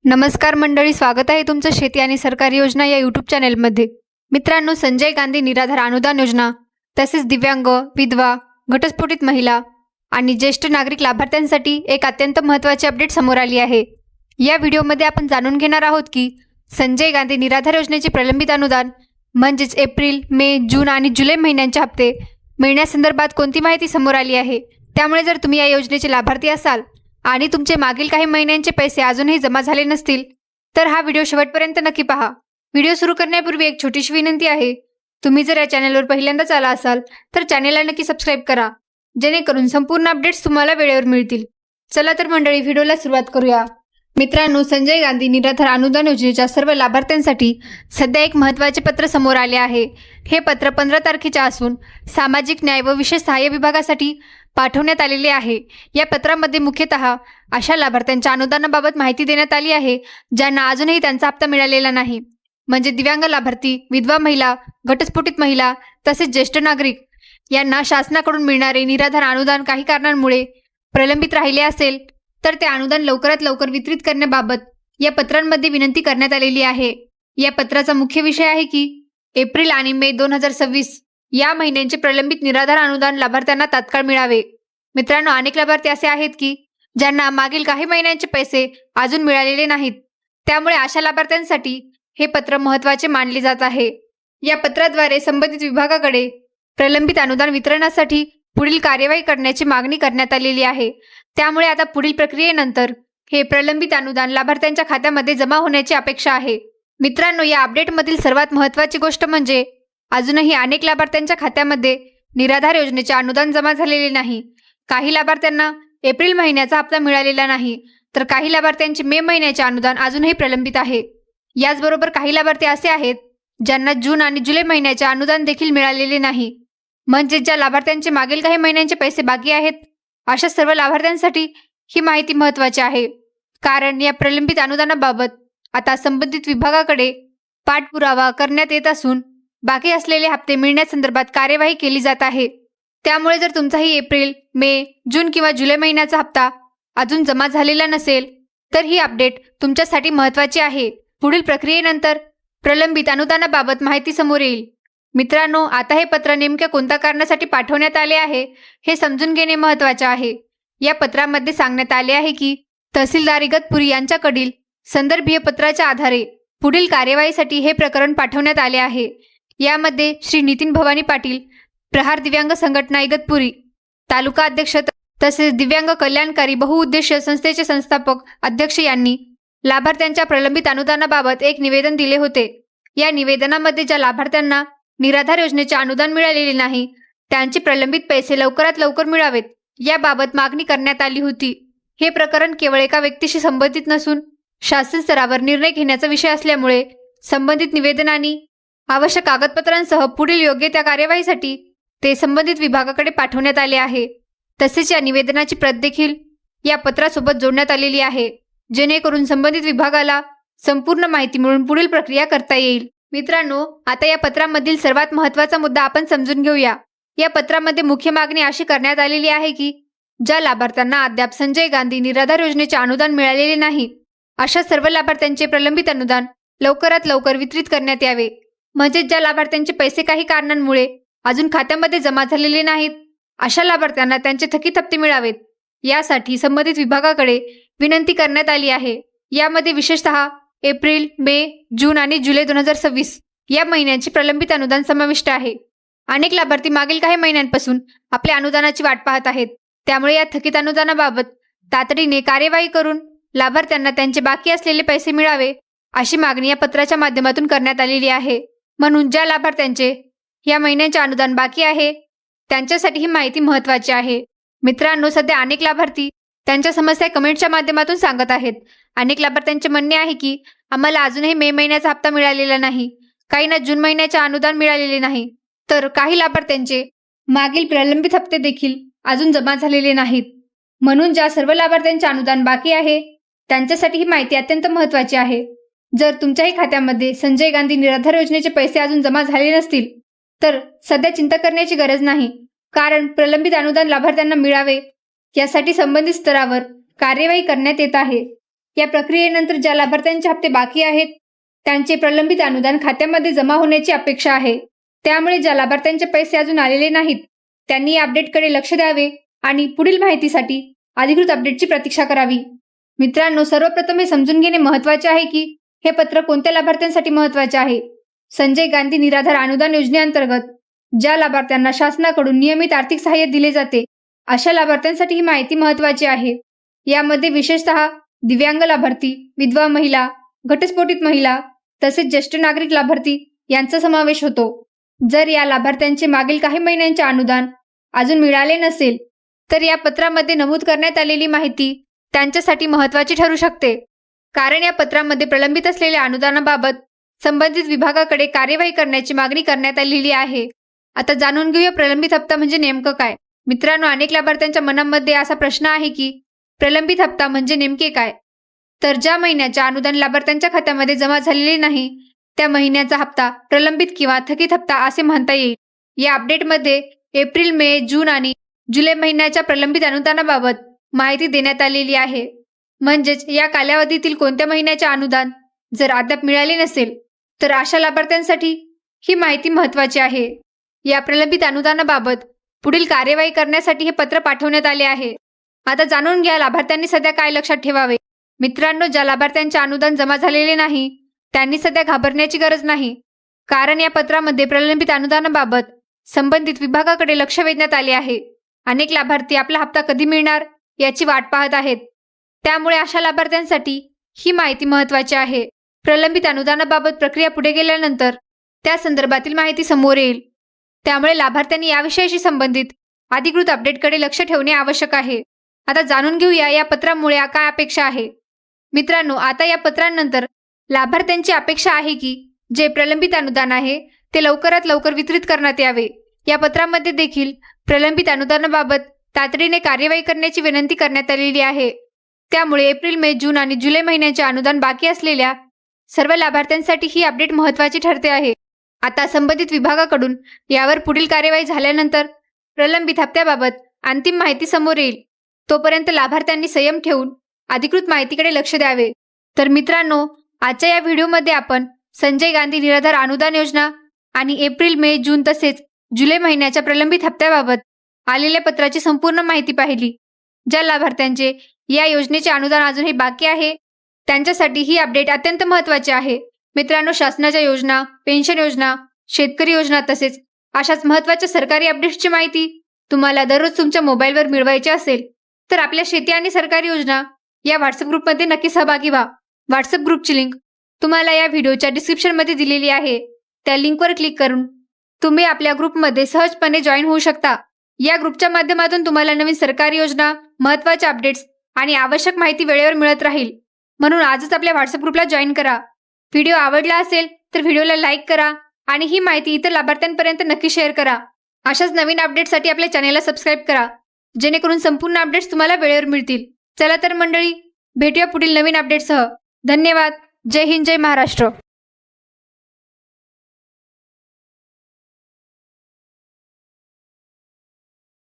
नमस्कार मंडळी, स्वागत आहे तुमचं शेती आणि सरकारी योजना या यूट्यूब चॅनेलमध्ये. मित्रांनो, संजय गांधी निराधार अनुदान योजना तसेच दिव्यांग, विधवा, घटस्फोटित महिला आणि ज्येष्ठ नागरिक लाभार्थ्यांसाठी एक अत्यंत महत्त्वाची अपडेट समोर आली आहे. या व्हिडिओमध्ये आपण जाणून घेणार आहोत की संजय गांधी निराधार योजनेचे प्रलंबित अनुदान म्हणजेच एप्रिल, मे, जून आणि जुलै महिन्यांचे हप्ते मिळण्यासंदर्भात कोणती माहिती समोर आली आहे. त्यामुळे जर तुम्ही या योजनेचे लाभार्थी असाल आणि तुमचे मागील काही महिन्यांचे पैसे अजूनही जमा झाले नसतील तर हा व्हिडिओ शेवटपर्यंत नक्की पहा. व्हिडिओ सुरू करण्यापूर्वी एक छोटीशी विनंती आहे. तुम्ही जर या चॅनलवर पहिल्यांदाच आला असाल तर चॅनलला नक्की सबस्क्राईब करा, जेणेकरून संपूर्ण अपडेट्स तुम्हाला वेळेवर मिळतील. चला तर मंडळी, व्हिडिओला सुरुवात करूया. मित्रांनो, संजय गांधी निराधार अनुदान योजनेच्या सर्व लाभार्थ्यांसाठी सध्या एक महत्त्वाचे पत्र समोर आले आहे. हे पत्र 15 तारखेचे असून सामाजिक न्याय व विशेष सहाय्य विभागासाठी पाठवण्यात आलेले आहे. या पत्रामध्ये मुख्यतः अशा लाभार्थ्यांच्या अनुदानाबाबत माहिती देण्यात आली आहे ज्यांना अजूनही त्यांचा हप्ता मिळालेला नाही, म्हणजे दिव्यांग लाभार्थी, विधवा महिला, घटस्फोटित महिला तसेच ज्येष्ठ नागरिक यांना शासनाकडून मिळणारे निराधार अनुदान काही कारणांमुळे प्रलंबित राहिले असेल तर ते अनुदान लवकरात लवकर वितरित करण्याबाबत या पत्रांमध्ये विनंती करण्यात आलेली आहे. या पत्राचा मुख्य विषय आहे की एप्रिल आणि मे 2026 या महिन्यांचे प्रलंबित निराधार अनुदान लाभार्थ्यांना तात्काळ मिळावे. मित्रांनो, अनेक लाभार्थी असे आहेत की ज्यांना मागील काही महिन्यांचे पैसे अजून मिळालेले नाहीत. त्यामुळे अशा लाभार्थ्यांसाठी हे पत्र महत्त्वाचे मानले जात आहे. या पत्राद्वारे संबंधित विभागाकडे प्रलंबित अनुदान वितरणासाठी पुढील कार्यवाही करण्याची मागणी करण्यात आलेली आहे. त्यामुळे आता पुढील प्रक्रियेनंतर हे प्रलंबित अनुदान लाभार्थ्यांच्या खात्यामध्ये जमा होण्याची अपेक्षा आहे. मित्रांनो, या अपडेटमधील सर्वात महत्त्वाची गोष्ट म्हणजे अजूनही अनेक लाभार्थ्यांच्या खात्यामध्ये निराधार योजनेचे अनुदान जमा झालेले नाही. काही लाभार्थ्यांना एप्रिल महिन्याचा हप्ता मिळालेला नाही, तर काही लाभार्थ्यांचे मे महिन्याचे अनुदान अजूनही प्रलंबित आहे. याचबरोबर काही लाभार्थी असे आहेत ज्यांना जून आणि जुलै महिन्याचे अनुदान देखील मिळालेले नाही, म्हणजे ज्या लाभार्थ्यांचे मागील काही महिन्यांचे पैसे बाकी आहेत अशा सर्व लाभार्थ्यांसाठी ही माहिती महत्त्वाची आहे. कारण या प्रलंबित अनुदानाबाबत आता संबंधित विभागाकडे पाठपुरावा करण्यात येत असून बाकी असलेले हप्ते मिळण्यासंदर्भात कार्यवाही केली जात आहे. त्यामुळे जर तुमचाही एप्रिल, मे, जून किंवा जुलै महिन्याचा हप्ता अजून जमा झालेला नसेल तर ही अपडेट तुमच्यासाठी महत्त्वाची आहे. पुढील प्रक्रियेनंतर प्रलंबित अनुदानाबाबत माहिती समोर येईल. मित्रांनो, आता हे पत्र नेमक्या कोणत्या कारणासाठी पाठवण्यात आले आहे हे समजून घेणे महत्त्वाचे आहे. या पत्रामध्ये सांगण्यात आले आहे की तहसीलदार इगतपुरी यांच्याकडील संदर्भीय पत्राच्या आधारे पुढील कार्यवाहीसाठी हे प्रकरण पाठवण्यात आले आहे. यामध्ये श्री नितीन भवानी पाटील, प्रहार दिव्यांग संघटना इगतपुरी, तालुका अध्यक्ष तसेच दिव्यांग कल्याणकारी बहुउद्देशीय संस्थेचे संस्थापक अध्यक्ष यांनी लाभार्थ्यांच्या प्रलंबित अनुदानाबाबत एक निवेदन दिले होते. या निवेदनामध्ये ज्या लाभार्थ्यांना निराधार योजनेचे अनुदान मिळालेले नाही त्यांचे प्रलंबित पैसे लवकरात लवकर मिळावेत याबाबत मागणी करण्यात आली होती. हे प्रकरण केवळ एका व्यक्तीशी संबंधित नसून शासन स्तरावर निर्णय घेण्याचा विषय असल्यामुळे संबंधित निवेदनांनी आवश्यक कागदपत्रांसह पुढील योग्य त्या कार्यवाहीसाठी ते संबंधित विभागाकडे पाठवण्यात आले आहे. तसेच या निवेदनाची प्रत देखील या पत्रासोबत जोडण्यात आलेली आहे, जेणेकरून संबंधित विभागाला संपूर्ण माहिती मिळून पुढील प्रक्रिया करता येईल. मित्रांनो, आता या पत्रामधील सर्वात महत्त्वाचा मुद्दा आपण समजून घेऊया. या पत्रामध्ये मुख्य मागणी अशी करण्यात आलेली आहे की ज्या लाभार्थ्यांना अद्याप संजय गांधी निराधार योजनेचे अनुदान मिळालेले नाही अशा सर्व लाभार्थ्यांचे प्रलंबित अनुदान लवकरात लवकर वितरित करण्यात यावे. म्हणजे ज्या लाभार्थ्यांचे पैसे काही कारणांमुळे अजून खात्यामध्ये जमा झालेले नाहीत अशा लाभार्थ्यांना त्यांचे थकीत हप्ते मिळावेत यासाठी संबंधित विभागाकडे विनंती करण्यात आली आहे. यामध्ये विशेषतः एप्रिल, मे, जून आणि जुलै 2026 या महिन्यांचे प्रलंबित अनुदान समाविष्ट आहे. अनेक लाभार्थी मागील काही महिन्यांपासून आपल्या अनुदानाची वाट पाहत आहेत. त्यामुळे या थकीत अनुदानाबाबत तातडीने कार्यवाही करून लाभार्थ्यांना त्यांचे बाकी असलेले पैसे मिळावे अशी मागणी या पत्राच्या माध्यमातून करण्यात आलेली आहे. म्हणून ज्या लाभार्थ्यांचे या महिन्यांचे अनुदान बाकी आहे त्यांच्यासाठी ही माहिती महत्त्वाची आहे. मित्रांनो, सध्या अनेक लाभार्थी त्यांच्या समस्या कमेंटच्या माध्यमातून सांगत आहेत. अनेक लाभार्थ्यांचे म्हणणे आहे की आम्हाला अजूनही मे महिन्याचा हप्ता मिळालेला नाही, काहींना जून महिन्याचे अनुदान मिळालेले नाही, तर काही लाभार्थ्यांचे मागील प्रलंबित हप्ते देखील अजून जमा झालेले नाहीत. म्हणून ज्या सर्व लाभार्थ्यांचे अनुदान बाकी आहे त्यांच्यासाठी ही माहिती अत्यंत महत्त्वाची आहे. जर तुमच्याही खात्यामध्ये संजय गांधी निराधार योजनेचे पैसे अजून जमा झाले नसतील तर सध्या चिंता करण्याची गरज नाही, कारण प्रलंबित अनुदान लाभार्थ्यांना मिळावे यासाठी संबंधित स्तरावर कार्यवाही करण्यात येत आहे. या प्रक्रियेनंतर ज्या लाभार्थ्यांचे हप्ते बाकी आहेत त्यांचे प्रलंबित अनुदान खात्यामध्ये जमा होण्याची अपेक्षा आहे। त्यामुळे ज्या लाभार्थ्यांचे पैसे अजून आलेले नाहीत त्यांनी या अपडेटकडे लक्ष द्यावे आणि पुढील माहितीसाठी अधिकृत अपडेटची प्रतीक्षा करावी। मित्रांनो, सर्वप्रथम हे समजून घेणे महत्त्वाचे आहे की हे पत्र कोणत्या लाभार्थ्यांसाठी महत्त्वाचे आहे। संजय गांधी निराधार अनुदान योजनेअंतर्गत ज्या लाभार्थ्यांना शासनाकडून नियमित आर्थिक सहाय्य दिले जाते अशा लाभार्थ्यांसाठी ही माहिती महत्त्वाची आहे। यामध्ये विशेषतः दिव्यांग लाभार्थी, विधवा महिला, घटस्फोटित महिला तसेच ज्येष्ठ नागरिक लाभार्थी यांचा समावेश होतो। जर या लाभार्थ्यांचे मागील काही महिन्यांचे अनुदान अजून मिळाले नसेल तर या पत्रामध्ये नमूद करण्यात आलेली माहिती त्यांच्यासाठी महत्त्वाची ठरू शकते, कारण या पत्रामध्ये प्रलंबित असलेल्या अनुदानाबाबत संबंधित विभागाकडे कार्यवाही करण्याची मागणी करण्यात आलेली आहे। आता जाणून घेऊया प्रलंबित हप्ता म्हणजे नेमकं काय। मित्रांनो, अनेक लाभार्थ्यांच्या मनामध्ये असा प्रश्न आहे की प्रलंबित हप्ता म्हणजे नेमके काय। तर ज्या महिन्याचे अनुदान लाभार्थ्यांच्या खात्यामध्ये जमा झालेले नाही त्या महिन्याचा हप्ता प्रलंबित किंवा थकीत हप्ता असे म्हणता येईल। या अपडेटमध्ये एप्रिल, मे, जून आणि जुलै महिन्याच्या प्रलंबित अनुदानाबाबत माहिती देण्यात आलेली आहे। म्हणजेच या कालावधीतील कोणत्या महिन्याचे अनुदान जर अद्याप मिळाले नसेल तर अशा लाभार्थ्यांसाठी ही माहिती महत्त्वाची आहे। या प्रलंबित अनुदानाबाबत पुढील कार्यवाही करण्यासाठी हे पत्र पाठवण्यात आले आहे। आता जाणून घ्या लाभार्थ्यांनी सध्या काय लक्षात ठेवावे। मित्रांनो, ज्या लाभार्थ्यांचे अनुदान जमा झालेले नाही त्यांनी सध्या घाबरण्याची गरज नाही, कारण या पत्रामध्ये प्रलंबित अनुदानाबाबत संबंधित विभागाकडे लक्ष वेधण्यात आले आहे। अनेक लाभार्थी आपला हप्ता कधी मिळणार याची वाट पाहत आहेत, त्यामुळे अशा लाभार्थ्यांसाठी ही माहिती महत्त्वाची आहे। प्रलंबित अनुदानाबाबत प्रक्रिया पुढे गेल्यानंतर त्या संदर्भातील माहिती समोर येईल, त्यामुळे लाभार्थ्यांनी याविषयाशी संबंधित अधिकृत अपडेटकडे लक्ष ठेवणे आवश्यक आहे। आता जाणून घेऊया या पत्रामुळे काय अपेक्षा आहे। मित्रांनो, आता या पत्रांनंतर लाभार्थ्यांची अपेक्षा आहे की जे प्रलंबित अनुदान आहे ते लवकरात लवकर वितरित करण्यात यावे। या पत्रामध्ये देखील प्रलंबित अनुदानाबाबत तातडीने कार्यवाही करण्याची विनंती करण्यात आलेली आहे। त्यामुळे एप्रिल, मे, जून आणि जुलै महिन्याचे अनुदान बाकी असलेल्या सर्व लाभार्थ्यांसाठी ही अपडेट महत्त्वाची ठरते आहे। आता संबंधित विभागाकडून यावर पुढील कार्यवाही झाल्यानंतर प्रलंबित हप्त्याबाबत अंतिम माहिती समोर येईल। तोपर्यंत लाभार्थ्यांनी संयम ठेवून अधिकृत माहितीकडे लक्ष द्यावे। तर मित्रांनो, आजच्या या व्हिडिओमध्ये आपण संजय गांधी निराधार अनुदान योजना आणि एप्रिल, मे, जून तसेच जुलै महिन्याच्या प्रलंबित हप्त्याबाबत आलेल्या पत्राची संपूर्ण माहिती पाहिली। ज्या लाभार्थ्यांचे या योजनेचे अनुदान अजूनही बाकी आहे त्यांच्यासाठी ही अपडेट अत्यंत महत्त्वाची आहे। मित्रांनो, शासनाच्या योजना, पेन्शन योजना, शेतकरी योजना तसेच अशाच महत्त्वाच्या सरकारी अपडेट्सची माहिती तुम्हाला दररोज तुमच्या मोबाईलवर मिळवायची असेल तर आपल्या शेती आणि सरकारी योजना या व्हॉट्सअप ग्रुपमध्ये नक्की सहभागी व्हा। व्हॉट्सअप ग्रुपची लिंक तुम्हाला या व्हिडिओच्या डिस्क्रिप्शनमध्ये दिलेली आहे। त्या लिंकवर क्लिक करून तुम्ही आपल्या ग्रुपमध्ये सहजपणे जॉईन होऊ शकता। या ग्रुपच्या माध्यमातून तुम्हाला नवीन सरकारी योजना, महत्त्वाच्या अपडेट्स आणि आवश्यक माहिती वेळेवर मिळत राहील। म्हणून आजच आपल्या व्हॉट्सअप ग्रुपला जॉईन करा। व्हिडिओ आवडला असेल तर व्हिडिओला लाईक करा आणि ही माहिती इतर लाभार्थ्यांपर्यंत नक्की शेअर करा। अशाच नवीन अपडेट्ससाठी आपल्या चॅनेलला सबस्क्राईब करा, जेणेकरून संपूर्ण अपडेट्स तुम्हाला वेळेवर मिळतील। चला तर मंडळी, भेटूया पुढील नवीन अपडेटसह। धन्यवाद। जय हिंद, जय महाराष्ट्र।